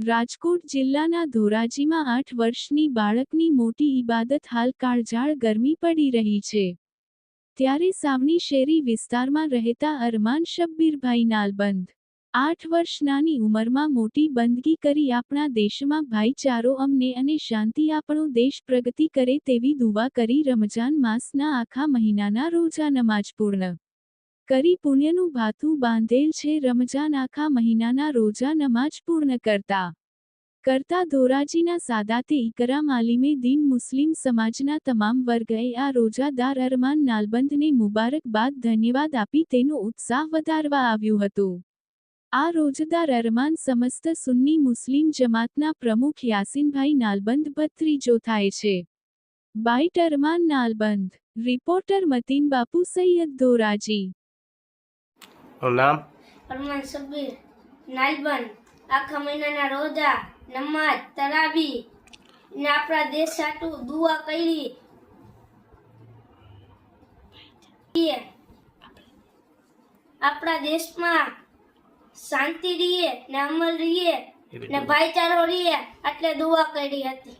રાજકોટ જિલ્લાના ધોરાજીમાં 8 વર્ષની બાળકની મોટી ઇબાદત હાલ કાળઝાળ ગરમી પડી રહી છે ત્યારે સાવની શેરી વિસ્તારમાં રહેતા અરમાન શબ્બીરભાઈ નાલબંધ 8 વર્ષ નાની ઉંમરમાં મોટી બંદગી કરી આપણા દેશમાં ભાઈચારો અમને અને શાંતિ આપણો દેશ પ્રગતિ કરે તેવી દુઆ કરી રમજાન માસના આખા મહિનાના રોજા નમાજ પૂર્ણ કરી પુણ્યનું ભાથું બાંધેલ છે। રમજાન આખા મહિનાના રોજા નમાજ પૂર્ણ કરતા ધોરાજીના સાદાતે ઇકરામ આલિમે દીન મુસ્લિમ સમાજના તમામ વર્ગએ આ રોજાદાર અરમાન નાલબંધને મુબારકબાદ ધન્યવાદ આપી તેનો ઉત્સાહ વધારવા આવ્યું હતું। આ રોજાદાર અરમાન સમસ્ત સુન્ની મુસ્લિમ જમાતના પ્રમુખ યાસીનભાઈ નાલબંધ ભત્રીજો થાય છે। બાઇટ અરમાન નાલબંધ, રિપોર્ટર મતીન બાપુ સૈયદ ધોરાજી। નામ અરમાન શબ્બીર નાલબંધ આખા મહિનાના રોજા નમાજ તરાવી ને આપણા દેશ સાટું દુઆ કરી આપણા દેશમાં શાંતિ રહીએ ને અમલ રહીએ ને ભાઈચારો રહીએ એટલે દુઆ કરી હતી।